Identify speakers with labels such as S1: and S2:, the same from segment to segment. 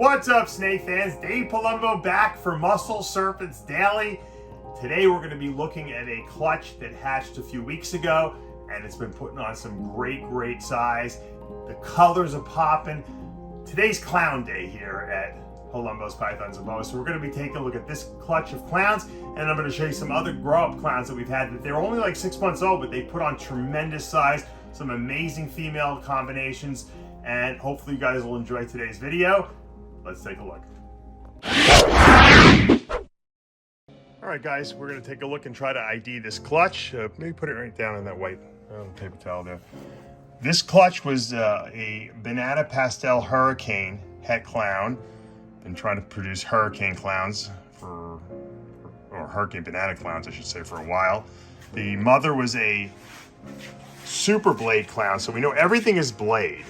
S1: What's up, snake fans? Dave Palumbo back for Muscle Serpents Daily. Today we're going to be looking at a clutch that hatched a few weeks ago, and it's been putting on some great size. The colors are popping. Today's clown day here at Palumbo's Pythons and Boas. So we're going to be taking a look at this clutch of clowns, and I'm going to show you some other grow-up clowns that we've had that they're only like 6 months old, but they put on tremendous size, some amazing female combinations, and hopefully you guys will enjoy today's video. Let's take a look. All right, guys, we're going to take a look and try to ID this clutch. Maybe put it right down on that white paper towel there. This clutch was a banana pastel hurricane het clown. Been trying to produce hurricane clowns or hurricane banana clowns, I should say, for a while. The mother was a super blade clown, so we know everything is blade.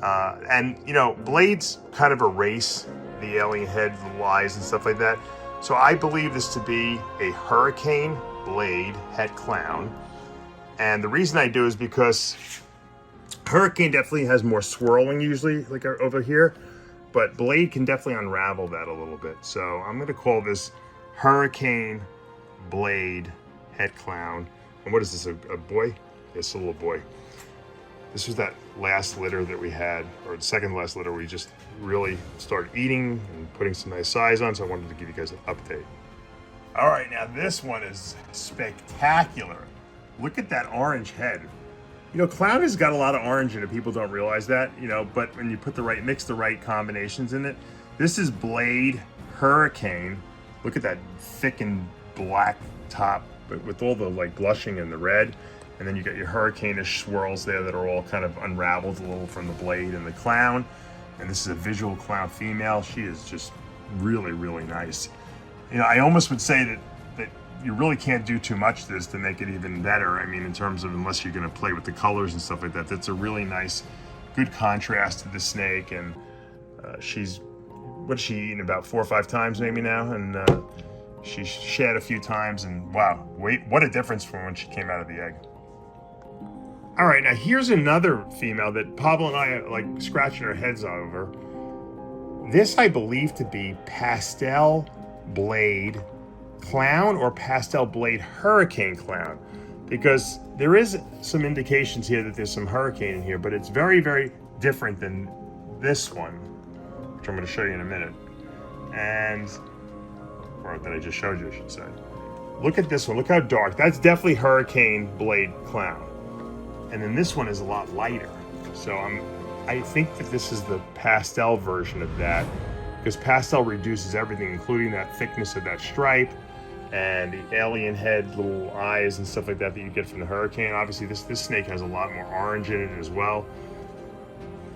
S1: And, you know, blades kind of erase the alien head, the eyes and stuff like that. So I believe this to be a hurricane blade het clown. And the reason I do is because hurricane definitely has more swirling usually, like over here. But blade can definitely unravel that a little bit. So I'm going to call this hurricane blade het clown. And what is this, a boy? It's a little boy. This was that last litter that we had, or the second last litter, we just really started eating and putting some nice size on, so I wanted to give you guys an update. All right, now this one is spectacular. Look at that orange head. You know, clown has got a lot of orange in it. People don't realize that, you know, but when you put mix the right combinations in it. This is blade hurricane. Look at that thick and black top, but with all the like blushing and the red. And then you got your hurricane-ish swirls there that are all kind of unraveled a little from the blade and the clown. And this is a visual clown female. She is just really nice. You know, I almost would say that you really can't do too much to this to make it even better. I mean, in terms of, unless you're gonna play with the colors and stuff like that, that's a really nice, good contrast to the snake. And she's, what has she eaten, about 4 or 5 times maybe now? And she shed a few times, and wow, wait, what a difference from when she came out of the egg. All right, now here's another female that Pablo and I are like scratching our heads over. This I believe to be pastel blade clown or pastel blade hurricane clown, because there is some indications here that there's some hurricane in here, but it's very different than this one, which I'm going to show you in a minute. Or that I just showed you, I should say. Look at this one. Look how dark. That's definitely hurricane blade clown. And then this one is a lot lighter. So I think that this is the pastel version of that, because pastel reduces everything, including that thickness of that stripe and the alien head, little eyes and stuff like that that you get from the hurricane. Obviously, this snake has a lot more orange in it as well.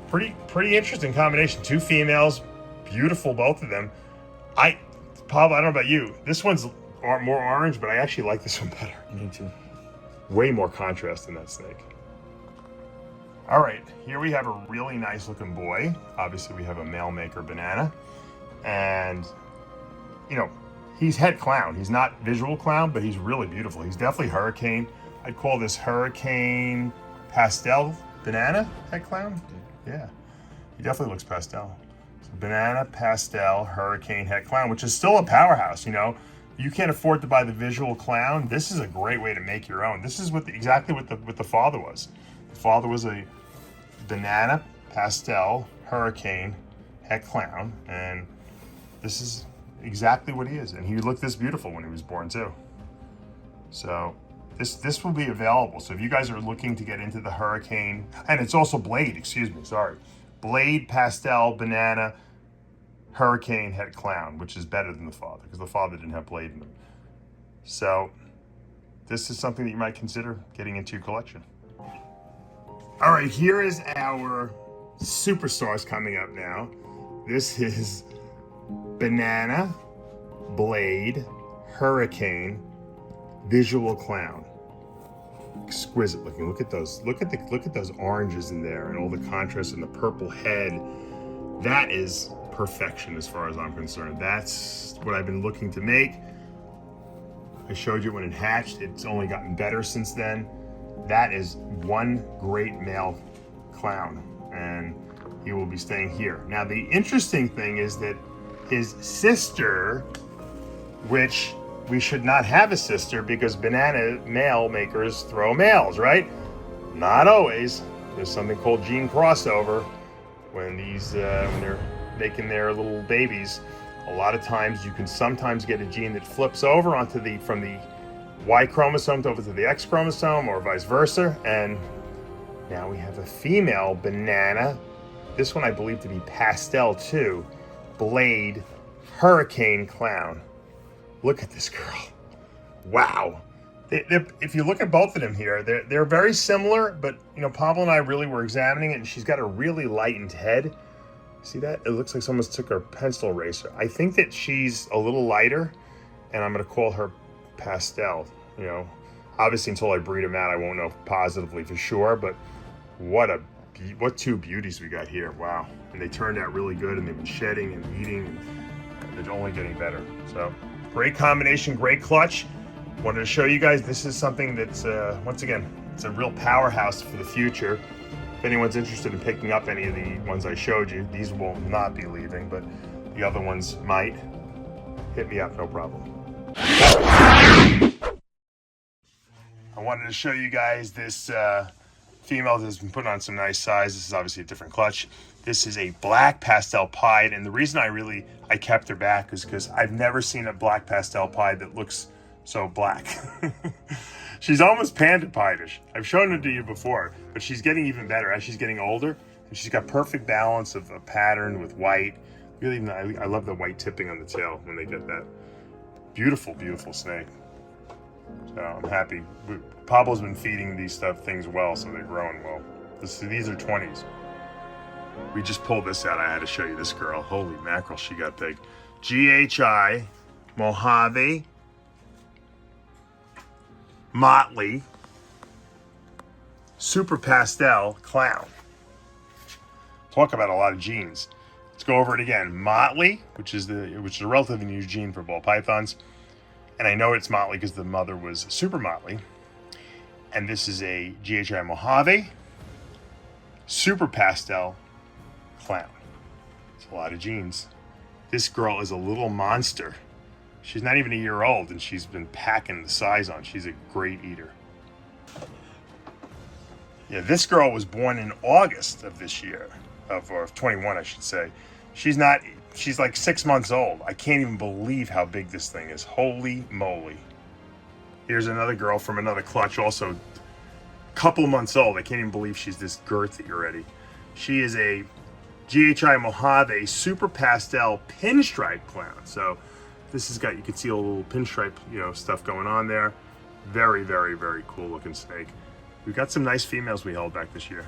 S1: Pretty interesting combination. 2 females, beautiful, both of them. Pablo, I don't know about you. This one's more orange, but I actually like this one better. Me too. Way more contrast in that snake. All right, here we have a really nice looking boy. Obviously we have a male maker banana, and you know, he's het clown. He's not visual clown, but he's really beautiful. He's definitely hurricane. I'd call this hurricane pastel banana het clown. Yeah, he definitely looks pastel. So banana pastel hurricane het clown, which is still a powerhouse. You know, you can't afford to buy the visual clown. This is a great way to make your own. This is exactly what the father was. The father was a banana pastel hurricane het clown, and this is exactly what he is. And he looked this beautiful when he was born too. So this will be available. So if you guys are looking to get into the hurricane, and it's also blade, blade pastel banana hurricane het clown, which is better than the father, because the father didn't have blade in him. So this is something that you might consider getting into your collection. All right, here is our superstars coming up now. This is banana blade hurricane visual clown. Exquisite looking. Look at those. Look at those oranges in there and all the contrast and the purple head. That is perfection as far as I'm concerned. That's what I've been looking to make. I showed you when it hatched. It's only gotten better since then. That is one great male clown. And he will be staying here. Now, the interesting thing is that his sister, which we should not have a sister because banana male makers throw males, right? Not always. There's something called gene crossover when when they're making their little babies. A lot of times you can sometimes get a gene that flips over onto from the Y chromosome over to the X chromosome or vice versa. And now we have a female banana. This one I believe to be Pastel 2 Blade Hurricane Clown. Look at this girl. Wow. If you look at both of them here, they're very similar, but you know, Pablo and I really were examining it, and she's got a really lightened head. See that? It looks like someone took her pencil eraser. I think that she's a little lighter, and I'm gonna call her Pastel. You know, obviously until I breed them out, I won't know positively for sure, but what two beauties we got here. Wow. And they turned out really good, and they've been shedding and eating, and they're only getting better. So great combination, great clutch. Wanted to show you guys this is something that's, once again, it's a real powerhouse for the future. If anyone's interested in picking up any of the ones I showed you, these will not be leaving, but the other ones might. Hit me up, no problem. I wanted to show you guys this female that's been putting on some nice size. This is obviously a different clutch. This is a black Pastel Pie, and the reason I kept her back is because I've never seen a black Pastel Pie that looks so black. She's almost Panda Pie-ish. I've shown her to you before, but she's getting even better as she's getting older, and she's got perfect balance of a pattern with white. Really, I love the white tipping on the tail when they get that. Beautiful, beautiful snake. So I'm happy. Pablo's been feeding these things well, so they're growing well. These are 20s. We just pulled this out. I had to show you this girl. Holy mackerel, she got big. GHI, Mojave, Motley, Super Pastel Clown. Talk about a lot of genes. Let's go over it again. Motley, which is a relatively new gene for ball pythons. And I know it's Motley because the mother was Super Motley. And this is a GHI Mojave, Super Pastel Clown. It's a lot of genes. This girl is a little monster. She's not even a year old, and she's been packing the size on. She's a great eater. Yeah, this girl was born in August of this year, of 21, I should say. She's like 6 months old. I can't even believe how big this thing is. Holy moly. Here's another girl from another clutch, also a couple months old. I can't even believe she's this girthy already. She is a GHI Mojave Super Pastel Pinstripe Clown. So this has got, you can see a little pinstripe, stuff going on there. Very, very, very cool looking snake. We've got some nice females we held back this year.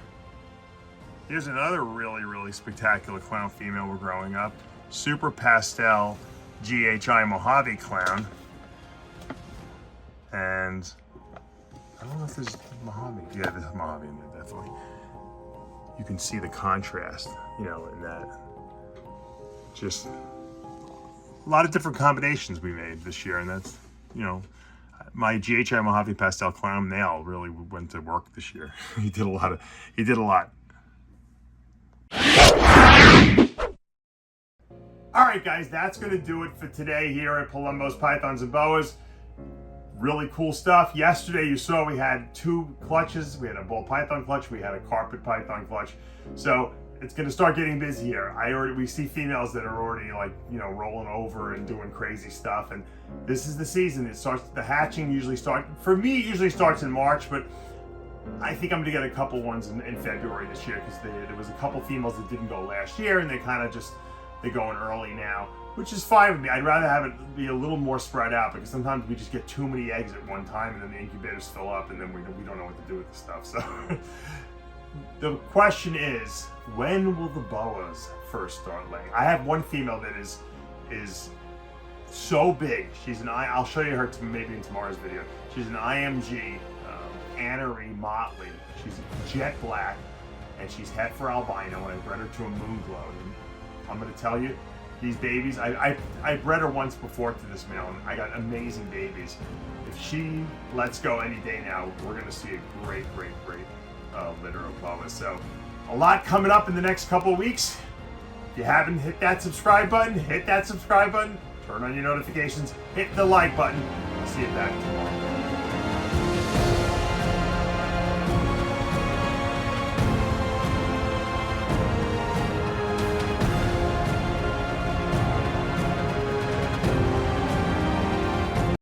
S1: Here's another really, really spectacular clown female we're growing up. Super Pastel GHI Mojave Clown. And I don't know if there's Mojave. Yeah, there's Mojave in there, definitely. You can see the contrast, in that. Just a lot of different combinations we made this year, and that's, my GHI Mojave Pastel Clown male really went to work this year. He did a lot. All right, guys, that's going to do it for today here at Palumbo's Pythons and Boas. Really cool stuff. Yesterday, you saw we had 2 clutches. We had a ball python clutch. We had a carpet python clutch. So it's going to start getting busy here. We see females that are already rolling over and doing crazy stuff. And this is the season. The hatching usually for me, it usually starts in March, but I think I'm going to get a couple ones in February this year because there was a couple females that didn't go last year, and they're going early now, which is fine with me. I'd rather have it be a little more spread out because sometimes we just get too many eggs at one time and then the incubators fill up and then we don't know what to do with the stuff. So the question is, when will the boas first start laying? I have one female that is so big. She's I'll show you her maybe in tomorrow's video. She's an IMG Annery Motley. She's jet black and she's het for albino, and I bred her to a moon glow. And I'm going to tell you, these babies, I bred her once before to this male, and I got amazing babies. If she lets go any day now, we're going to see a great litter of boas. So A lot coming up in the next couple of weeks. If you haven't hit that subscribe button, hit that subscribe button. Turn on your notifications. Hit the like button. I'll see you back tomorrow.